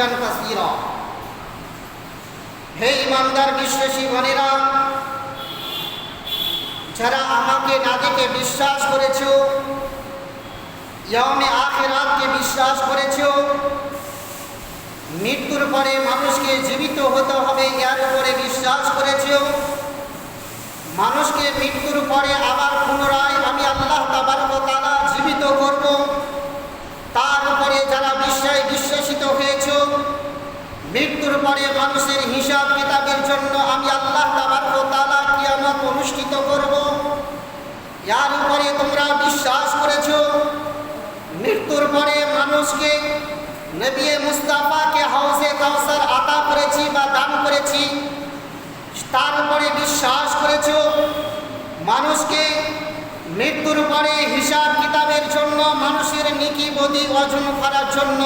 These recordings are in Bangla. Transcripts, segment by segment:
যিকিরান কাসীরা। হে ঈমানদার বিশ্বাসী গণেরা, যারা আমাকে না দেখে বিশ্বাস করেছো, ইয়াউমে আখিরাতকে বিশ্বাস করেছো, মৃত্যুর পরে মানুষকে জীবিত হতে হবে এর উপরে বিশ্বাস করেছো, মানুষকে মৃত্যুর পরে আবার পুনরায় আমি আল্লাহ তাবারক ওয়া তাআলা জীবিত করব, তার উপরে যারা বিশ্বাসিত হয়েছো, মৃত্যুর পরে মানুষের হিসাব কিতাবের জন্য আমি আল্লাহ তাবারক ওয়া তাআলা কিয়ামত অনুষ্ঠিত করব, এর উপরে তোমরা বিশ্বাস করেছো, মৃত্যুর পরে মানুষকে নবী মুস্তাফাকে হাউজে কাউসার আতা করেছি বা দান করেছি, তার উপরে বিশ্বাস করেছো, মানুষকে মৃত্যুর পরে হিসাব কিতাবের জন্য মানুষের নেকি বদি অর্জন করার জন্য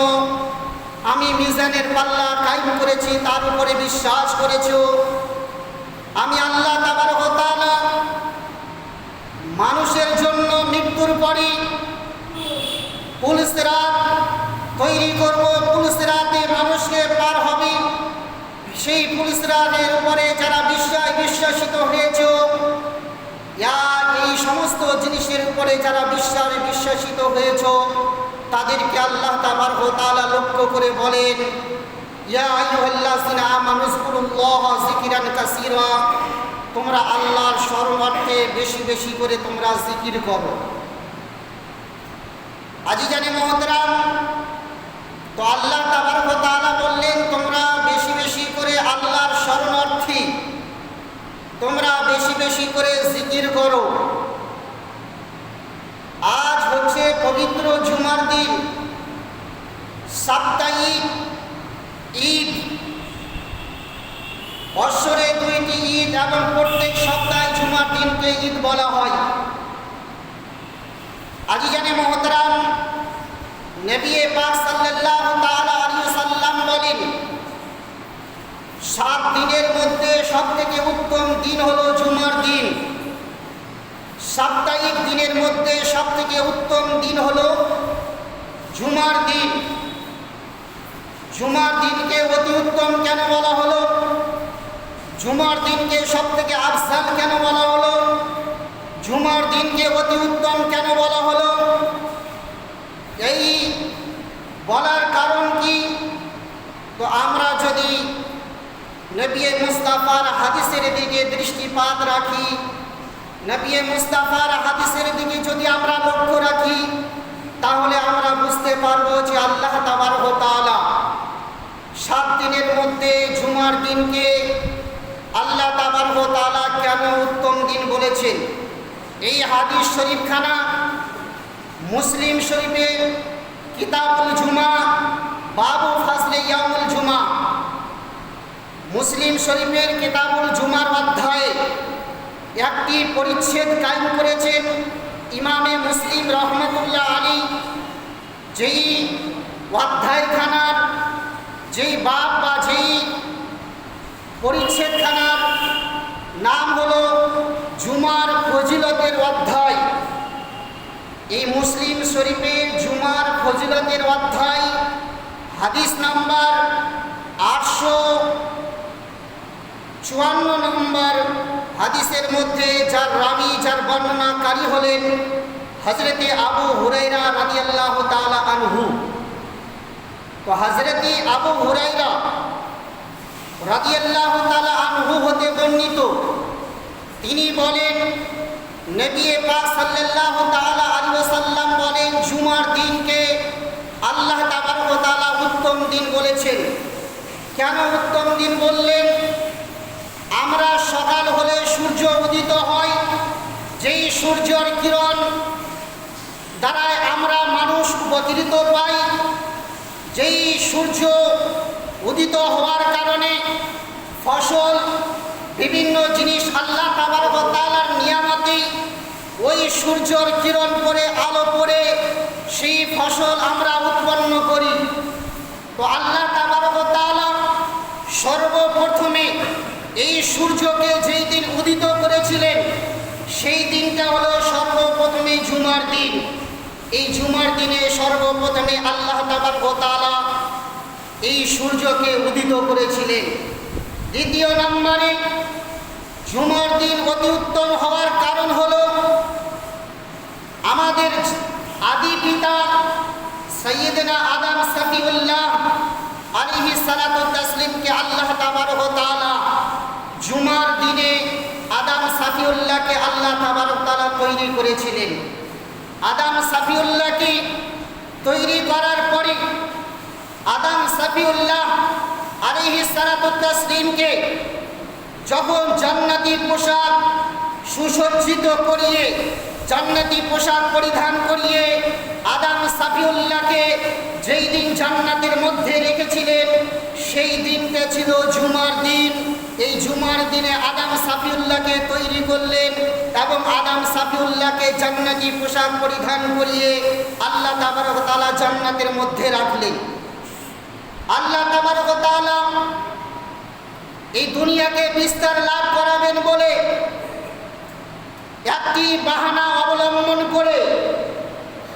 আমি মিজানের পাল্লা কায়েম করেছি, তার উপরে বিশ্বাস করেছো। আমি আল্লাহ তাবারক ওয়া তাআলা মানুষের জন্য মৃত্যুর পরে পুল সিরাত তৈরি করব, পুল সিরাতে মানুষকে পার হবে, সেই পুল সিরাতের উপরে যারা বিশ্বাসিত হয়েছে, এই সমস্ত জিনিসের উপরে যারা বিশ্বাসিত হয়েছে, তাদেরকে আল্লাহ তাবারক ওয়া তাআলা লক্ষ্য করে বলেন, ইয়া আইয়ুহাল্লাযিনা আমানু যকুরুল্লাহা যিকিরান কাসীরা, তোমরা আল্লাহর স্মরণার্থে বেশি বেশি করে তোমরা জিকির করো। আজিজানে মুহতারাম, তো আল্লাহ তাবারক ওয়া তাআলা বললেন তোমরা বেশি বেশি করে আল্লাহর শরণার্থী, তোমরা বেশি বেশি করে জিকির করো। আজ হচ্ছে পবিত্র জুমার দিন, সাপ্তাহিক ঈদ। বৎসরে দুইটি ঈদ এবং প্রত্যেক সপ্তাহে জুমার দিনকে ঈদ বলা হয়। আজিজানে মুহতারাম, নবী পাক সাল্লাল্লাহু তাআলা আলাইহি সাল্লাম বলেন, 7 দিনের মধ্যে সবথেকে উত্তম দিন হলো জুমার দিন। সাপ্তাহিক দিনের মধ্যে সবথেকে উত্তম দিন হলো জুমার দিন। জুমার দিনকে অতি উত্তম কেন বলা হলো? জুমার দিনকে সবথেকে আফজাল কেন বলা হলো? জুমার দিনকে অতি উত্তম কেন বলা হলো? এই বলার কারণ কি? তো আমরা যদি নবী মুস্তাফার হাদিসের দিকে দৃষ্টিপাত রাখি, নবী মুস্তাফার হাদিসের দিকে যদি আমরা লক্ষ্য রাখি, তাহলে আমরা বুঝতে পারবো যে আল্লাহ তাবারক ওয়া তাআলা 7 দিনের মধ্যে জুমার দিনকে আল্লাহ তাবারক ওয়া তাআলা কেন উত্তম দিন বলেছেন। এই হাদিস শরীফখানা মুসলিম শরীফের কিতাবুল জুমা, বাবু ফাজলে ইয়াউমুল জুমা, মুসলিম শরীফের কিতাবুল জুমার অধ্যায়ে একটি পরিচ্ছেদ কায়েম করেছেন ইমামে মুসলিম রহমতুল্লাহ আলী। যেই অধ্যায়খানার যেই বাব বা যেই পরিচ্ছেদখানার নাম হলো জুমার ফজিলতের অধ্যায়। এই মুসলিম শরীফের জুমার ফজিলতের অধ্যায় হাদিস নাম্বার 854 নম্বর হাদিসের মধ্যে যার রাবি, যার বর্ণনাকারী হলেন হযরতে আবু হুরায়রা রাদিয়াল্লাহু তাআলা আনহু। তো হযরতে আবু হুরায়রা রাদিয়াল্লাহু তাআলা আনহু হতে বর্ণিত, তিনি বলেন নবী পাক সাল্লাল্লাহু তাআলা আলাইহি ওয়াসাল্লাম বলেন, জুমার দিনকে আল্লাহ তাবারক ওয়া তাআলা উত্তম দিন বলেছেন। কেন উত্তম দিন বললেন? আমরা সকাল হলে সূর্য উদিত হয়, যেই সূর্যের কিরণ দ্বারায় আমরা মানুষ উপকৃত পাই, যেই সূর্য উদিত হওয়ার কারণে ফসল, বিভিন্ন জিনিস আল্লাহ তাবারক ওয়া তাআলার নিয়ামতে ওই সূর্যের কিরণ পড়ে, আলো পড়ে সেই ফসল আমরা উৎপন্ন করি। তো আল্লাহ তাবারক ওয়া তাআলা সর্বপ্রথমে এই সূর্যকে যেই দিন উদিত করেছিলেন, সেই দিনটা হলো সর্বপ্রথমে জুমার দিন। এই জুমার দিনে সর্বপ্রথমে আল্লাহ তাবারক ওয়া তাআলা এই সূর্যকে উদিত করেছিলেন। দ্বিতীয় নম্বরে জুমার দিন অতি উত্তম হওয়ার কারণ হলো আমাদের আদি পিতা সৈয়দনা আদম সফিউল্লাহ আলাইহিস সালাতু তাসলিমকে আল্লাহ তাবারক ওয়া তাআলা জুমার দিনে আদম সফিউল্লাহকে আল্লাহ তাবারক ওয়া তাআলা তৈরি করেছিলেন। আদম সফিউল্লাহকে তৈরি করার পরে আদম সফিউল্লাহ আলাইহিস সালাতু তাসলিমকে যখন জান্নাতি পোশাক সুসজ্জিত করিয়ে জান্নাতি পোশাক পরিধান করিয়ে আদম সফিউল্লাহকে যেই দিন জান্নাতের মধ্যে রেখেছিলেন সেই দিনটা ছিল জুমার দিন। এই জুমার দিনে আদম সফিউল্লাহকে তৈরি করলেন এবং আদম সফিউল্লাহকে জান্নাতি পোশাক পরিধান করিয়ে আল্লাহ তাবারক ওয়া তাআলা জান্নাতের মধ্যে রাখলেন। আল্লাহ তাবারক ওয়া তাআলা এই দুনিয়াকে বিস্তার লাভ করাবেন বলে একটি বাহানা অবলম্বন করে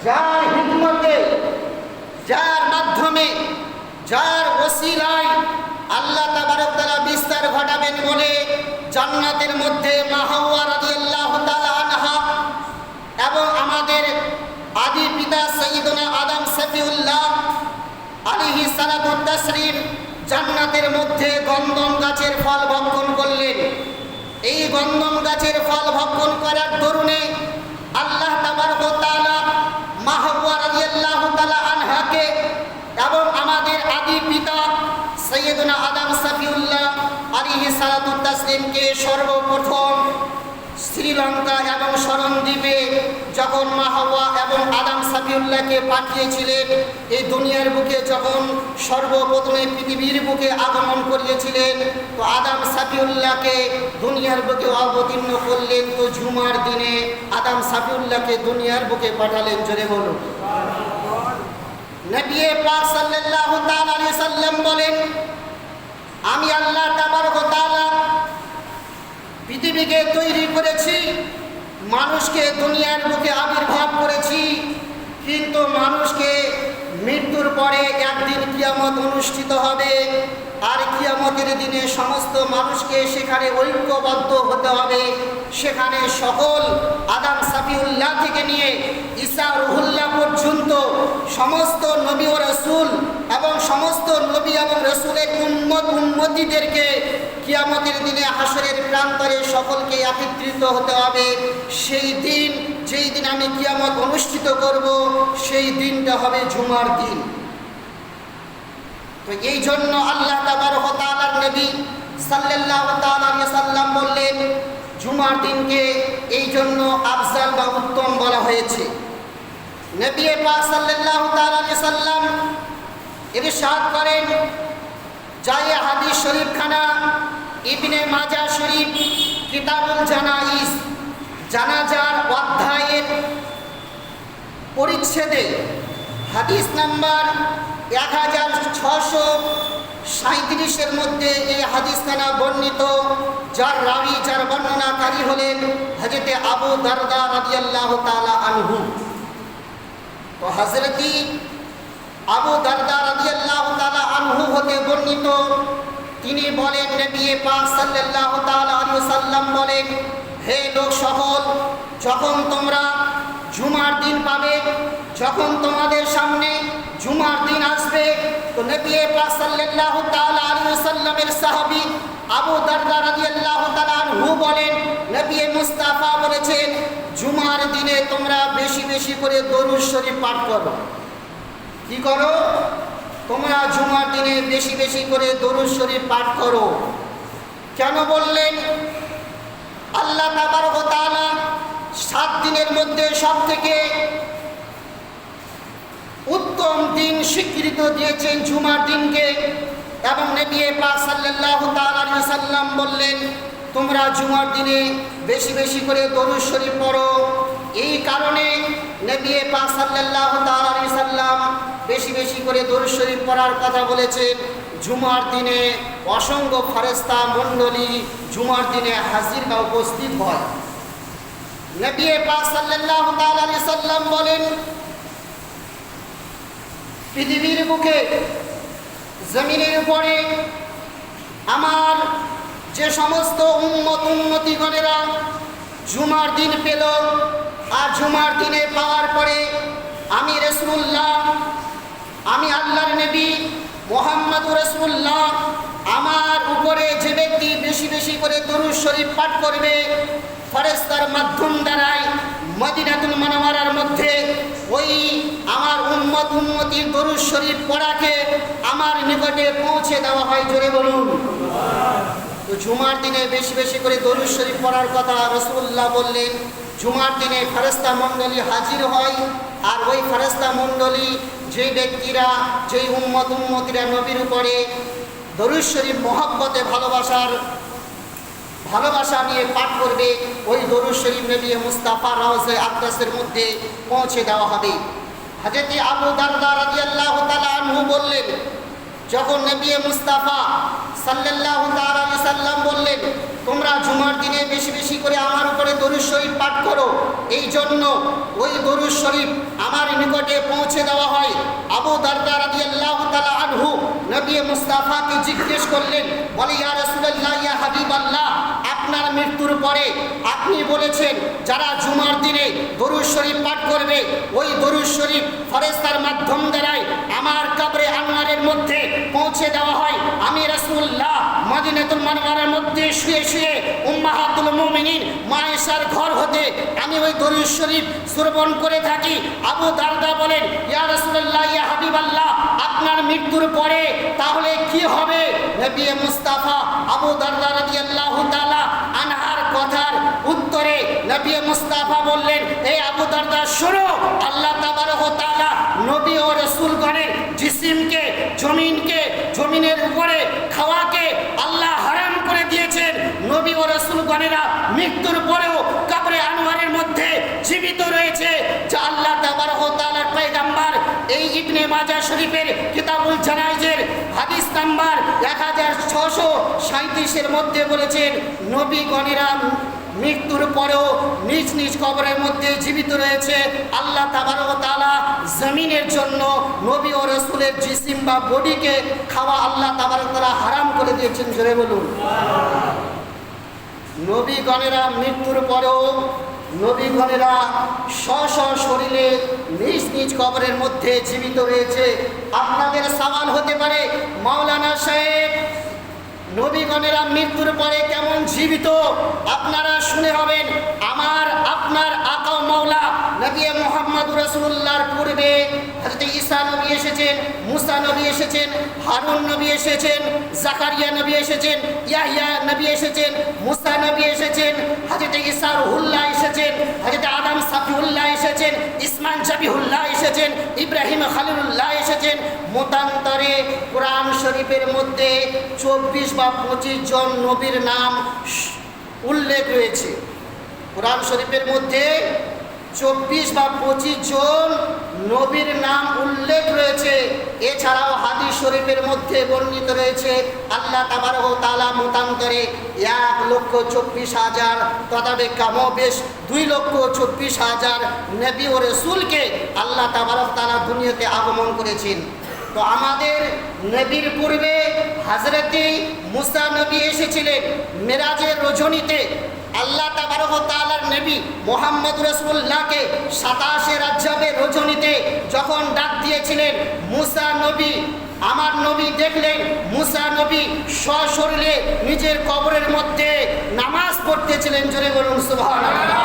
যার হিকমতে যার মাধ্যমে যার ওসিলায় আল্লাহ তাবারক ওয়া তাআলা বিস্তার ঘটাবেন বলে জান্নাতের মধ্যে মা হাওয়া রাদিয়াল্লাহু তাআলা আনহা এবং আমাদের আদি পিতা সাইয়্যিদুনা আদম সফিউল্লাহ আলাইহিস সালাতু তাসলিম জান্নাতের মধ্যে গন্ধম গাছের ফল ভক্ষণ করলেন। এই গন্ধম গাছের ফল ভক্ষণ করার দরুনে আল্লাহ তাবারক ওয়া তাআলা মা হাওয়া রাদিয়াল্লাহু তাআলা আনহাকে এবং আমাদের আদি পিতা সৈয়দনা আদম সফিউল্লাহ আলাইহিস সালাতু তাসলিমকে সর্বপ্রথম শ্রীলঙ্কা এবং শরণদ্বীপে যখন মা হাওয়া এবং আদম সফিউল্লাহকে পাঠিয়েছিলেন, এই দুনিয়ার বুকে যখন সর্বপ্রথমে পৃথিবীর বুকে আগমন করিয়েছিলেন, তো আদম সফিউল্লাহকে দুনিয়ার বুকে অবতীর্ণ করলেন। তো জুমার দিনে আদম সফিউল্লাহকে দুনিয়ার বুকে পাঠালেন। জোরে বলুন নবী পাক সাল্লাল্লাহু তাআলা আলাইহি সাল্লাম বলেন, আমি আল্লাহ তাবারক ওয়া তাআলা পৃথিবীকে তৈরি করেছি, মানুষকে দুনিয়ার বুকে আবির্ভাব করেছি, কিন্তু মানুষকে মৃত্যুর পরে একদিন কিয়ামত অনুষ্ঠিত হবে। আর কিয়ামতের দিনে সমস্ত মানুষকে সেখানে ঐক্যবদ্ধ হতে হবে। সেখানে সকল আদম সফিউল্লাহ থেকে নিয়ে ঈসা রুহুল্লাহ পর্যন্ত সমস্ত নবী ও রাসূল এবং সমস্ত নবী এবং রাসূলের উম্মতিদেরকে কিয়ামতের দিনে হাসরের প্রান্তরে সকলকে একত্রিত হতে হবে। সেই দিন যেই দিন আমি কিয়ামত অনুষ্ঠিত করব সেই দিনটা হবে জুমার দিন। তো এই জন্য আল্লাহ তাবারক ওয়া তাআলার নবী সাল্লাল্লাহু তাআলা আলাইহি সাল্লাম বললেন জুমার দিনকে এই জন্য আফজাল বা উত্তম বলা হয়েছে। নবী পাক সাল্লাল্লাহু তাআলা আলাইহি সাল্লাম ইরশাদ করেন, জায়ে হাদিস শরীফ খানা ইবনে মাজাহ শরীফ কিতাবুল জানাইজ জানাজার অধ্যায়ের পরিচ্ছেদে হাদিস নাম্বার 1637 মধ্যে এই হাদিসখানা বর্ণিত, যার রাবি যার বর্ণনাকারী হলেন হযরতে আবু দারদা রাদিয়াল্লাহু তাআলা আনহু। তো হযরতি আবু দারদা রাদিয়াল্লাহু তাআলা আনহু হতে বর্ণিত, তিনি বলেন নবী পাক সাল্লাল্লাহু তাআলা আলাইহি সাল্লাম বলেন, হে লোক সকল, যখন তোমরা জুমার দিন পাবে, যখন তোমাদের সামনে জুমার দিন আসবে, তো নবী পাক সাল্লাল্লাহু তাআলা আলাইহি সাল্লামের সাহাবী আবু দারদা রাদিয়াল্লাহু তাআলা আনহু বলেন, নবী মুস্তাফা বলেছেন জুমার দিনে তোমরা বেশি বেশি করে দরুদ শরীফ পাঠ করো। কি করো? তোমরা জুমার দিনে বেশি বেশি করে দরুদ শরীফ পাঠ করো। কেন বললেন? আল্লাহ তাবারক ওয়া তাআলা 7 দিনের মধ্যে সবথেকে উত্তম দিন স্বীকৃত দিয়েছেন জুমার দিনকে, এবং নবী পাক সাল্লাল্লাহু তাআলা আলাইহি সাল্লাম বললেন তোমরা জুমার দিনে বেশি বেশি করে দরুদ শরীফ পড়ো। এই কারণে নবী পাক সাল্লাল্লাহু তাআলা আলাইহি সাল্লাম বেশি বেশি করে দরুদ শরীফ পড়ার কথা বলেছেন। জুমার দিনে অসংখ্য ফেরেশতা মণ্ডলী জুমার দিনে হাজির বা উপস্থিত হয়। নবী পাক সাল্লাল্লাহু তাআলা আলাইহি সাল্লাম বলেন পৃথিবীর বুকে জমিনের উপরে আমার যে সমস্ত উন্নতিগণেরা জুমার দিন পেল, আর জুমার দিনে পাওয়ার পরে আমি রাসূলুল্লাহ, আমি আল্লাহর নবী মুহাম্মদুর রাসূলুল্লাহ, আমার উপরে যে ব্যক্তি বেশি বেশি করে দরুদ শরীফ পাঠ করবে, ফেরেশতার মাধ্যম দ্বারাই মদিনাতুল মুনাওয়ারার মধ্যে ওই আমার উম্মতির দরুদ শরীফ পড়াকে আমার নিকটে পৌঁছে দেওয়া হয়। জোরে বলুন। তো জুমার দিনে বেশি বেশি করে দরুদ শরীফ পড়ার কথা রাসূলুল্লাহ বললেন। জুমার দিনে ফেরেশতা মণ্ডলী হাজির হয়, আর ওই ফেরেশতা মণ্ডলী যেই ব্যক্তিরা, যেই উম্মতিরা নবীর উপরে দরুদ শরীফ মহব্বতে ভালোবাসা নিয়ে পাঠ করবে, ওই দরুদ শরীফ নবী মুস্তাফা রওজে আকদাসের মধ্যে পৌঁছে দেওয়া হবে। হযরত আবু দারদা রাদিয়াল্লাহু তাআলা আনহু বললেন, যখন নবী মুস্তাফা সাল্লাল্লাহু তাআলা আলাইহি সাল্লাম বললেন, তোমরা জুমার দিনে বেশি বেশি করে আমার উপরে দরুদ শরীফ পাঠ করো, এই জন্য ওই দরুদ শরীফ আমার নিকটে পৌঁছে দেওয়া হয়। আবু দারদা রাদিয়াল্লাহু তাআলা আনহু নবী মুস্তাফাকে জিজ্ঞেস করলেন, বলে, ইয়া রাসূলুল্লাহ, ইয়া হাবিবাল্লাহ, আপনার মৃত্যুর পরে আপনি বলেছেন যারা জুমার দিনে দরুদ শরীফ পাঠ করবে, ওই দরুদ শরীফ ফেরেশতার মাধ্যম দ্বারাই আমার কবরে আনোয়ারের মধ্যে পৌঁছে দেওয়া হয়। আমি রাসূলুল্লাহ মদিনাতুল মুনাওয়ারার মধ্যে শুয়ে শুয়ে উম্মাহাতুল মুমিনিন মা আয়েশার ঘর হতে আমি ওই দরুদ শরীফ শ্রবণ করে থাকি। আবু দারদা বলেন, ইয়া রাসূলুল্লাহ, ইয়া হাবিবাল্লাহ, আপনার মৃত্যুর পরে তাহলে কি হবে? নবী মুস্তাফা আবু দারদা রাদিয়াল্লাহু তাআলা আনহার কথার উত্তরে নবী মুস্তাফা বললেন, এই আবু দারদা শোনো, আল্লাহ তাবারক ওয়া তাআলা নবী ও রাসূলগণের জিসিমকে, জমিনের উপরে খাওয়াকে আল্লাহ হারাম করে দিয়েছেন। নবী ও রাসূলগণেরা মৃত্যুর পরেও কবরে আনোয়ারের মধ্যে জীবিত রয়েছে, যা আল্লাহ তাবারক ওয়া তাআলার পয়গম্বর এই ইবনে মাজাহ শরীফের কিতাবুল জানাইজের হাদিস নাম্বার 1637 এর মধ্যে বলেছেন, নবীগণেরা মৃত্যুর পরেও নিজ নিজ কবরের মধ্যে জীবিত রয়েছে। আল্লাহ তাবারক ওয়া তাআলা জমিনের জন্য নবী ও রাসূলের জিসিম বা বডিকে খাওয়া আল্লাহ তাবারক ওয়া তাআলা হারাম করে দিয়েছেন। জোরে বলুন। নবীগণেরা মৃত্যুর পরেও নবীগণেরা শরীরে নিজ নিজ কবরের মধ্যে জীবিত রয়েছে। আপনাদের সওয়াল হতে পারে, মাওলানা সাহেব, নবীগণেরা মৃত্যুর পরে কেমন জীবিত? আপনারা শুনে হবেন, আমার আপনার আকা মাওলা নবী মুহাম্মদ রাসূলুল্লাহর পূর্বে হযরত ঈসা নবী এসেছেন, মুসা নবী এসেছেন, হারুন নবী এসেছেন, জাকারিয়া নবী এসেছেন, ইয়াহইয়া নবী এসেছেন, মুসা নবী এসেছেন, হযরত ঈসা রুহুল্লাহ এসেছেন, হযরত আদম সাফিউল্লাহ এসেছেন, ইসমান জাবিহুল্লাহ এসেছেন, ইব্রাহিম খলিলুল্লাহ এসেছেন। মতান্তরে কোরআন শরীফের মধ্যে 24 বা 25 জন নবীর নাম উল্লেখ রয়েছে। কোরআন শরীফের মধ্যে 24 বা 25 জন নবীর নাম উল্লেখ রয়েছে। এছাড়াও হাদিস শরীফের মধ্যে বর্ণিত রয়েছে আল্লাহ তাবারক ওয়া তাআলা মতান্তরে 1,24,000 তথাপেক্ষা বেশ 2,24,000 নবী ও রাসূলকে আল্লাহ তাবারক ওয়া তাআলা দুনিয়াতে আগমন করেছেন। তো আমাদের নবীর পূর্বে হযরতে মুসা নবী এসেছিলেন মেরাজের রজনীতে। আল্লাহ তাবারক ওয়া তাআলার নবী মুহাম্মদ রাসূলুল্লাহকে 27 রাজবের রজনীতে যখন ডাক দিয়েছিলেন, মুসা নবী, আমার নবী দেখলেন মুসা নবী সশরীরে নিজের কবরের মধ্যে নামাজ পড়তেছিলেন। জোরে বলুন সুবহানাল্লাহ।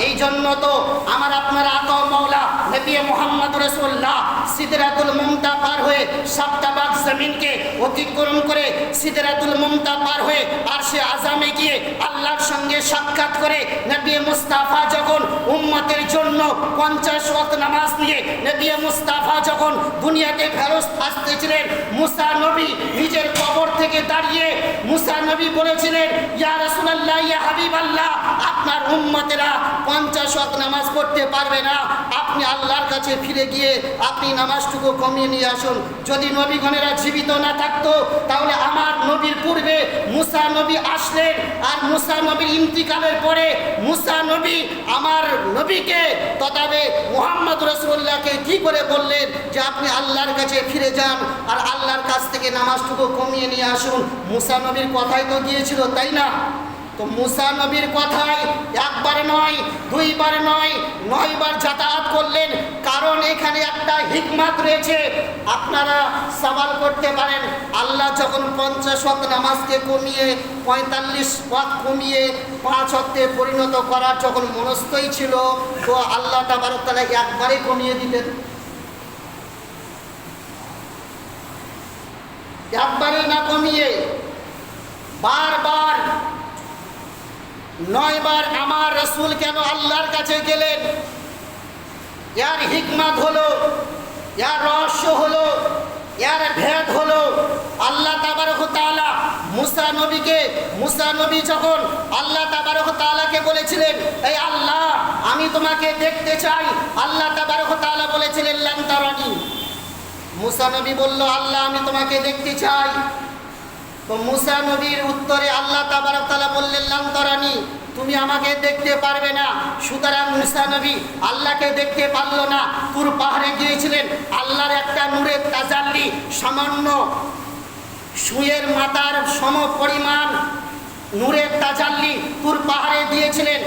এই জন্য তো আমার আপনার আকা মাওলা নবী মুহাম্মদ রাসূলুল্লাহ সিদরাতুল মুনতাহা পার হয়ে 7টা বাগ জমিনকে অতিক্রম করে সিদরাতুল মুনতাহা পার হয়ে আরশে আযামে গিয়ে আল্লাহর সঙ্গে সাক্ষাৎ করে নবী মুস্তাফা যখন উম্মতের জন্য 50 ওয়াক্ত নামাজ নিয়ে নবী মুস্তাফা যখন দুনিয়াতে ফেরত আসতেছিলেন, মুসা নবী নিজের কবর থেকে দাঁড়িয়ে মুসা নবী বলেছিলেন, ইয়া রাসূলুল্লাহ, ইয়া হাবিবাল্লাহ, আপনার উম্মতেরা 50 ওয়াক্ত নামাজ পড়তে পারবে না, আপনি আল্লাহর কাছে ফিরে গিয়ে আপনি নামাজ নামাজটুকু কমিয়ে নিয়ে আসুন। যদি নবীগণেরা জীবিত না থাকতো তাহলে আমার নবীর পূর্বে মুসা নবী আসলেন, আর মুসা নবীর ইন্তিকালের পরে মুসা নবী আমার নবীকে তথাবে মুহাম্মদ রাসূলুল্লাহকে কি করে বললেন যে আপনি আল্লাহর কাছে ফিরে যান আর আল্লাহর কাছ থেকে নামাজটুকু কমিয়ে নিয়ে আসুন। মুসা নবীর কথাই তো গিয়েছিল, তাই না? তো মুসা নবীর কথাই একবার নয়, দুইবার নয়, 9 বার যাতায়াত করলেন। কারণ এখানে একটা হিকমত রয়েছে। আপনারা সওয়াল করতে পারেন, আল্লাহ যখন 50 ওয়াক্ত নামাজকে কমিয়ে 45 ওয়াক্ত কমিয়ে 5 ওয়াক্তে পরিণত করার যখন মনস্থই ছিল, তো আল্লাহ তাবারক তাআলা একবারে কমিয়ে দিতেন, একবারে না কমিয়ে বারবার 9 বার আমার রাসূল কেন আল্লাহর কাছে গেলেন? এর হিকমত হলো, এর রহস্য হলো, এর ভেদ হলো, আল্লাহ তাবারক তাআলা মুসা নবী যখন আল্লাহ তাবারক তাআলাকে বলেছিলেন, এই আল্লাহ আমি তোমাকে দেখতে চাই, আল্লাহ তাবারক তাআলা বলেছিলেন লান তারানি। মুসা নবী বলল, আল্লাহ আমি তোমাকে দেখতে চাই। তো মুসা নবীর উত্তরে আল্লাহ তাবারক তাআলা বললেন লান তারানি, তুমি আমাকে দেখতে পারবে না। সুতরাং মুসা নবী আল্লাহকে দেখতে পারলো না। তুর পাহাড়ে গিয়েছিলেন, আল্লাহর একটা নূরের তাজাল্লি সামান্য সুয়ের মাথার সম পরিমাণ নূরের তাজাল্লি তুর পাহাড়ে দিয়েছিলেন।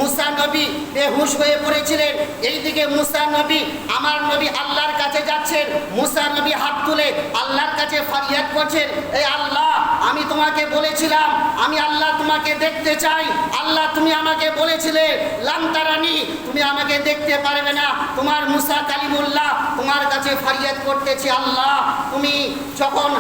মুসা নবী বেহুশ হয়ে পড়েছিলেন। এইদিকে মুসা নবী আমার নবী আল্লাহর কাছে যাচ্ছেন। মুসা নবী হাত তুলে আল্লাহর কাছে ফরিয়াদ করছেন, এই আল্লাহ আমি তোমাকে বলেছিলাম আমি আল্লাহ তোমাকে দেখতে চাই। আল্লাহ তুমি আমাকে বলেছিলে লান তারানি, তুমি আমাকে দেখতে পারবে না। তোমার মুসা কালিমুল্লাহ তোমার কাছে ফরিয়াদ করতেছি, আল্লাহ তুমি যখন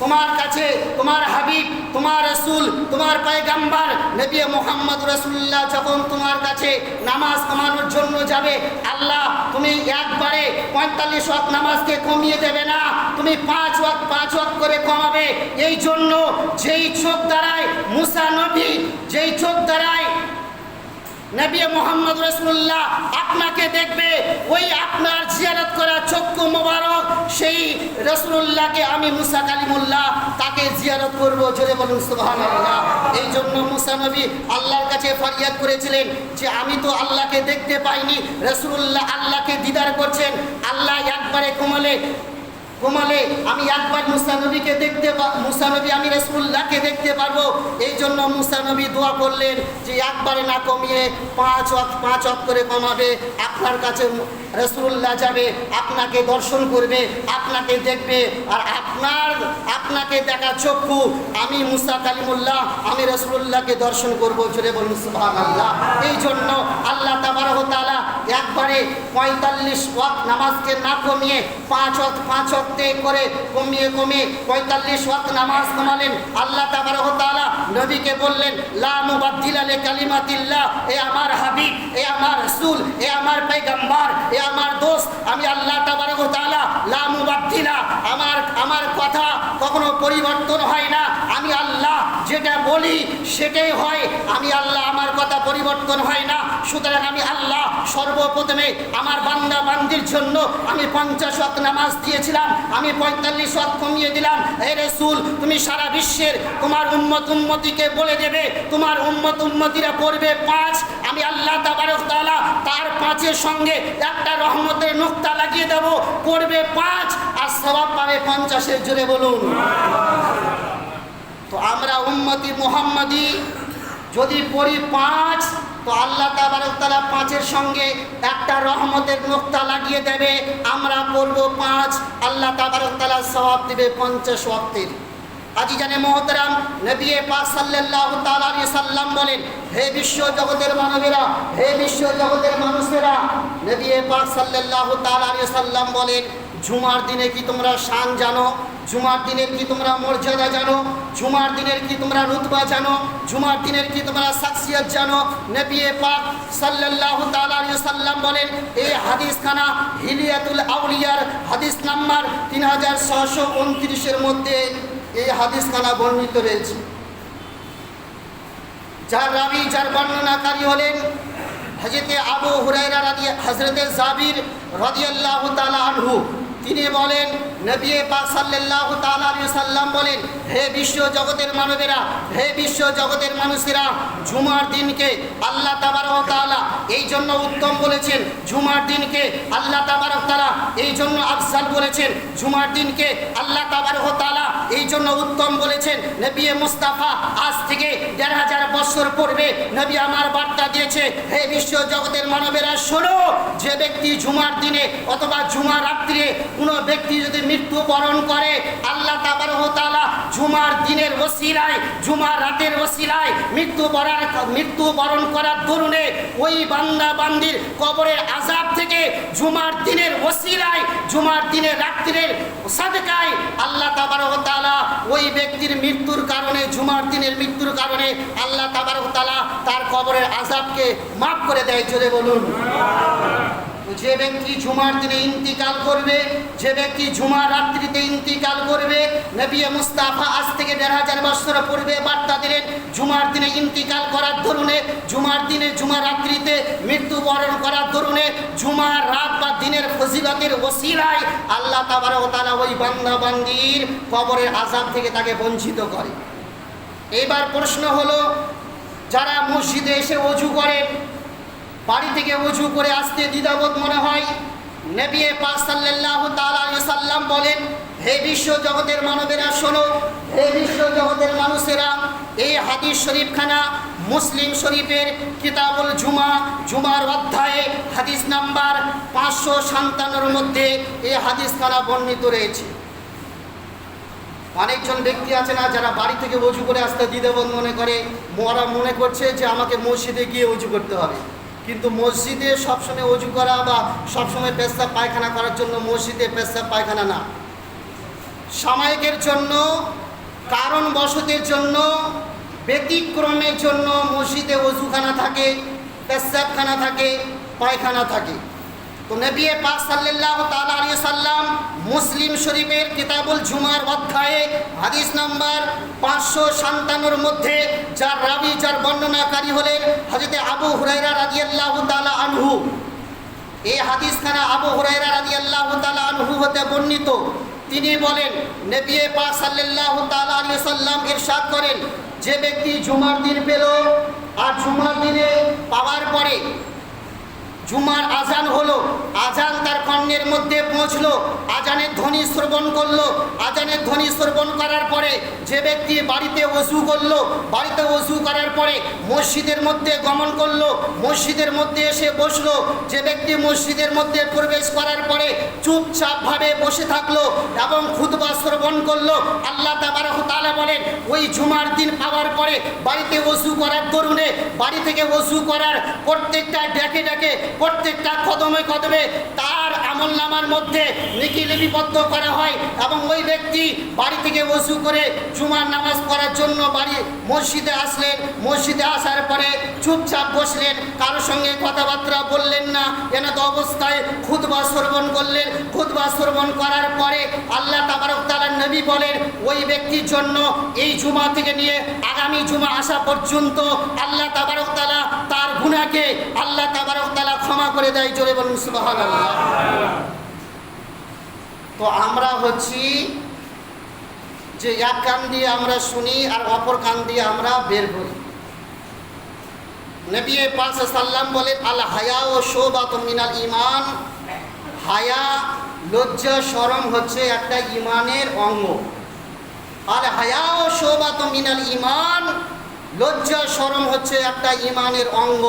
তোমার কাছে তোমার হাবিব, তোমার রাসূল, তোমার পয়গম্বর নবী মুহাম্মদ রাসূলুল্লাহ যখন তোমার কাছে নামাজ কমানোর জন্য যাবে, আল্লাহ তুমি একবারে 45 ওয়াক্ত নামাজকে কমিয়ে দেবে না, তুমি 5 ওয়াক্ত করে কমাবে। এই জন্য যেই চোখ দ্বারায় মুসা নবী, যেই চোখ দ্বারায় নবী মুহাম্মদ রাসূলুল্লাহ আপনাকে দেখবে, ওই আপনার জিয়ারত করা চক্ষু মোবারক সেই রাসূলুল্লাহকে আমি মুসা কালিমুল্লাহ তাকে জিয়ারত করব। জোরে বলুন সুবহানাল্লাহ। এই জন্য মুসা নবী আল্লাহর কাছে ফরিয়াদ করেছিলেন যে আমি তো আল্লাহকে দেখতে পাইনি। রাসূলুল্লাহ আল্লাহকে দিদার করছেন। আল্লাহ একবারে কমলে আমি একবার মুসা নবী আমি রাসূলুল্লাহকে দেখতে পারবো। এই জন্য মুসা নবী দোয়া করলেন যে একবারে না কমিয়ে 5 ওয়াক্ত করে কমাবে। আপনার কাছে রাসূলুল্লাহ যাবে, আপনাকে দর্শন করবে, আপনাকে দেখবে, আর আপনাকে দেখা চক্ষু আমি মুসা কালিমুল্লাহ আমি রাসূলুল্লাহকে দর্শন করব। জোরে বলুন সুবহানাল্লাহ। এই জন্য আল্লাহ তাবারক তাআলা একবারে 45 ওয়াক্ত নামাজকে না কমিয়ে 5 ওয়াক্তে করে কমিয়ে 45 ওয়াক্ত নামাজ কমালেন। আল্লাহ তাবারক তাআলা নবীকে বললেন লা মুবাদদিলা লিকালিমাতিল্লাহ, এ আমার হাবিব, এ আমার রাসূল, এ আমার পয়গম্বর, এ আমার দোস্ত, আমি আল্লাহ তাবারক তাআলা লা মুবাদদিলা, আমার কথা কখনো পরিবর্তন হয় না। আমি আল্লাহ যেটা বলি সেটাই হয়। আমি আল্লাহ আমার কথা পরিবর্তন হয় না। সুতরাং আমি আল্লাহ সর্বপ্রথমে আমার বান্দা বান্দির জন্য আমি 50 ওয়াক্ত নামাজ দিয়েছিলাম, আমি 45 ওয়াক্ত কমিয়ে দিলাম। হে রাসূল তুমি সারা বিশ্বের তোমার উম্মতিকে বলে দেবে, তোমার উম্মতিরা পড়বে 5, আমি আল্লাহ তাবারক তাআলা তার 5-এর সঙ্গে একটা রহমতের নুক্তা লাগিয়ে দেব, পড়বে 5 আর সওয়াব পাবে 50-এর। জোরে বলুন। তো আমরা উম্মতি মুহাম্মাদি যদি পড়ি 5, তো আল্লাহ তাবারক তাআলা 5-এর সঙ্গে একটা রহমতের নুক্তা লাগিয়ে দেবে। আমরা পড়ব 5, আল্লাহ তাবারক তাআলা সওয়াব দিবে 50 ওয়াক্তের। আজিজানে মুহতারাম, নবী পাক সাল্লাল্লাহু তাআলা আলাইহি সাল্লাম বলেন, হে বিশ্ব জগতের মানবেরা, হে বিশ্ব জগতের মানুষেরা, নবী পাক সাল্লাল্লাহু তাআলা আলাইহি সাল্লাম বলেন, জুমার দিনে কি তোমরা শান জানো? জুমার দিনের কি তোমরা মর্যাদা জানো? জুমার দিনের কি তোমরা রুতবা জানো? জুমার দিনের কি তোমরা শাখসিয়ত জানো? নবী পাক সাল্লাল্লাহু তাআলা আলাইহি সাল্লাম বলেন, এই হাদিসখানা হিলিয়াতুল আউলিয়ার হাদিস নাম্বার 3629-এর মধ্যে এই হাদিসখানা বর্ণিত রয়েছে। যার রাবি, যার বর্ণনাকারী হলেন হযরতে আবু হুরায়রা হযরতে জাবির রাদিয়াল্লাহু তাআলা আনহু। তিনি বলেন, নবী পাক সাল্লাল্লাহু তাআলা আলাইহি সাল্লাম বলেন, হে বিশ্ব জগতের মানবেরা, হে বিশ্ব জগতের মানুষেরা, জুমার দিনকে আল্লাহ তাবারক ওয়া তাআলা এই জন্য উত্তম বলেছেন, জুমার দিনকে আল্লাহ তাবারক তাআলা এই জন্য আফজাল বলেছেন, জুমার দিনকে আল্লাহ তাবারক ওয়া তাআলা এই জন্য উত্তম বলেছেন। নবী মুস্তাফা আজ থেকে ১৫০০ বছর পূর্বে নবী আমার বার্তা দিয়েছে, হে বিশ্ব জগতের মানবেরা শোনো, যে ব্যক্তি জুমার দিনে অথবা জুমার রাত্রে কোনো ব্যক্তি যদি মৃত্যুবরণ করে, আল্লাহ তাবারক ওয়া তাআলা জুমার দিনের ওসিলায়, জুমার রাতের ওসিলায় মৃত্যুবরণ করার দরুনে ওই বান্দা বান্দির কবরের আযাব থেকে জুমার দিনের ওসিলায়, জুমার দিনের রাত্রির সাদকায় আল্লাহ তাবারক ওয়া তাআলা ওই ব্যক্তির মৃত্যুর কারণে, জুমার দিনের মৃত্যুর কারণে আল্লাহ তাবারক ওয়া তাআলা তার কবরের আযাবকে মাফ করে দেয়। জোরে বলুন। যে ব্যক্তি জুমার দিনে ইন্তিকাল করবে, যে ব্যক্তি জুমার রাত্রিতে ইন্তিকাল করবে, নবী মুস্তাফা আজ থেকে ১৫০০ বছর পূর্বে বার্তা দিলেন, জুমার দিনে ইন্তিকাল করার দরুনে, জুমার দিনে জুমার রাত্রিতে মৃত্যুবরণ করার দরুনে, জুমার রাত বা দিনের ফজিলতের ওসিলায় আল্লাহ তাবারক ওয়া তাআলা ওই বান্দা বান্দির কবরের আযাব থেকে তাকে বঞ্চিত করে। এইবার প্রশ্ন হলো, যারা মসজিদে এসে ওযু করেন, বাড়ি থেকে ওযু করে আসতে দ্বিধাবোধ মনে হয়, নবী পাক সাল্লাল্লাহু তাআলা আলাইহি সাল্লাম বলেন, হে বিশ্ব জগতের মানবেরা শোনো, হে বিশ্ব জগতের মানুষেরা, এই হাদিস শরীফখানা মুসলিম শরীফের কিতাবুল জুমা, জুমার অধ্যায়ে হাদিস নাম্বার 557 মধ্যে এই হাদিসখানা বর্ণিত রয়েছে। অনেকজন ব্যক্তি আছে না, যারা বাড়ি থেকে ওযু করে আসতে দ্বিধাবোধ মনে করে, ওরা মনে করছে যে আমাকে মসজিদে গিয়ে ওযু করতে হবে। কিন্তু মসজিদে সবসময় ওযু করা বা সবসময় পেশাব পায়খানা করার জন্য মসজিদে পেশাব পায়খানা না, সাময়িকের জন্য, কারণবশতের জন্য, ব্যতিক্রমের জন্য মসজিদে ওযুখানা থাকে, পেশাবখানা থাকে, পায়খানা থাকে। তো নবী পাক সাল্লাল্লাহু তাআলা আলাইহি সাল্লাম মুসলিম শরীফের কিতাবুল জুমার অধ্যায়ে হাদিস নাম্বার 557 মধ্যে যার রাবি, যার বর্ণনাকারী হলেন হযরত আবু হুরায়রা রাদিয়াল্লাহু তাআলা আনহু। এই হাদিসখানা আবু হুরায়রা রাদিয়াল্লাহু তাআলা আনহু হতে বর্ণিত। তিনি বলেন, নবী পাক সাল্লাল্লাহু তাআলা আলাইহি সাল্লাম ইরশাদ করেন, যে ব্যক্তি জুমার দিন পেল আর জুমার দিনে পাওয়ার পরে জুমার আজান হলো, আজান তার কর্ণের মধ্যে পৌঁছলো, আজানের ধ্বনি শ্রবণ করলো, আজানের ধ্বনি শ্রবণ করার পরে যে ব্যক্তি বাড়িতে ওযু করলো, বাড়িতে ওযু করার পরে মসজিদের মধ্যে গমন করলো, মসজিদের মধ্যে এসে বসলো, যে ব্যক্তি মসজিদের মধ্যে প্রবেশ করার পরে চুপচাপভাবে বসে থাকলো এবং খুতবা শ্রবণ করলো, আল্লাহ তাবারক ওয়া তাআলা বলেন, ওই জুমার দিন পাওয়ার পরে বাড়িতে ওযু করার দরুনে, বাড়ি থেকে ওযু করার প্রত্যেকটা ডেকে ডেকে, প্রত্যেকটা কদমে কদমে তার আমলনামার মধ্যে নেকি লিপিবদ্ধ করা হয়। এবং ওই ব্যক্তি বাড়ি থেকে ওযু করে জুমার নামাজ পড়ার জন্য বাড়ি মসজিদে আসলেন, মসজিদে আসার পরে চুপচাপ বসলেন, কারোর সঙ্গে কথাবার্তা বললেন না, এনত অবস্থায় খুতবা শ্রবণ করলেন। খুতবা শ্রবণ করার পরে আল্লাহ তাবারক তাআলার নবী বলেন, ওই ব্যক্তির জন্য এই জুমা থেকে নিয়ে আগামী জুমা আসা পর্যন্ত আল্লাহ তাবারক তাআলা তার গুনাহকে আল্লাহ তাবারক তাআলা ক্ষমা করে দেয়। জোরে বলুন সুবহানাল্লাহ। তো আমরা হচ্ছি যে এক কান দিয়ে আমরা শুনি আর অপর কান দিয়ে আমরা বের করি। নবী পাক সাল্লাম বলেন, আল হায়া ও শুবাতুম মিনাল ঈমান, হায়া, লজ্জা, শরম হচ্ছে একটা ঈমানের অঙ্গ। আল হায়া ও শুবাতুম মিনাল ঈমান, লজ্জা শরম হচ্ছে একটা ঈমানের অঙ্গ।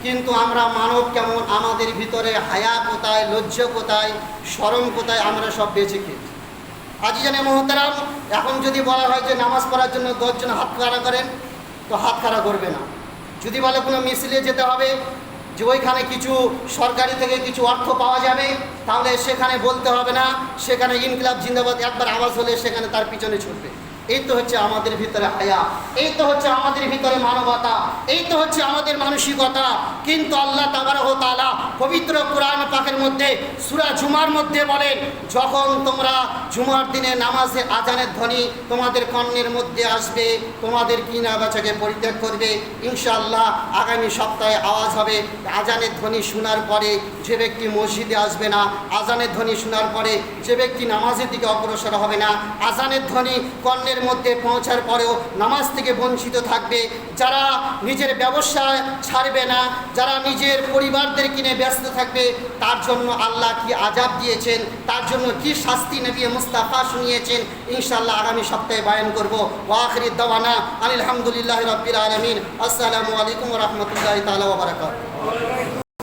কিন্তু আমরা মানব কেমন, আমাদের ভিতরে হায়া কোথায়, লজ্জা কোথায়, শরম কোথায়, আমরা সব বেঁচে খেয়েছি। আজিজানে মুহতারাম, এখন যদি বলা হয় যে নামাজ পড়ার জন্য 10 জন হাত খাড়া করেন, তো হাত খাড়া করবে না। যদি বলে কোনো মিছিলে যেতে হবে, যে ওইখানে কিছু সরকারি থেকে কিছু অর্থ পাওয়া যাবে, তাহলে সেখানে বলতে হবে না, সেখানে ইনকিলাব জিন্দাবাদ একবার আওয়াজ হলে সেখানে তার পিছনে ছুটবে। এই তো হচ্ছে আমাদের ভিতরে হায়া, এই তো হচ্ছে আমাদের ভিতরে মানবতা, এই তো হচ্ছে আমাদের মানসিকতা। কিন্তু আল্লাহ তাবারক ওয়া তাআলা পবিত্র কোরআন পাকের মধ্যে সূরা জুমার মধ্যে বলেন, যখন তোমরা জুমার দিনে নামাজে আজানের ধ্বনি তোমাদের কর্ণের মধ্যে আসবে, তোমাদের কিনা বেচাকে পরিত্যাগ করবে। ইনশাআল্লাহ আগামী সপ্তাহে আওয়াজ হবে, আজানের ধ্বনি শোনার পরে যে ব্যক্তি মসজিদে আসবে না, আজানের ধ্বনি শোনার পরে যে ব্যক্তি নামাজের দিকে অগ্রসর হবে না, আজানের ধ্বনি কর্ণের মধ্যে পৌঁছার পরেও নামাজ থেকে বঞ্চিত থাকবে, যারা নিজের ব্যবসা ছাড়বে না, যারা নিজের পরিবারদের কিনে ব্যস্ত থাকবে, তার জন্য আল্লাহ কি আযাব দিয়েছেন, তার জন্য কি শাস্তি নবী মুস্তাফা শুনিয়েছেন, ইনশাআল্লাহ আগামী সপ্তাহে বয়ান করব। ওয়া আখিরু দাওয়ানা আলহামদুলিল্লাহি রাব্বিল আলামিন। আসসালামু আলাইকুম ওয়া রাহমাতুল্লাহি তাআলা ওয়া বারাকাতুহু।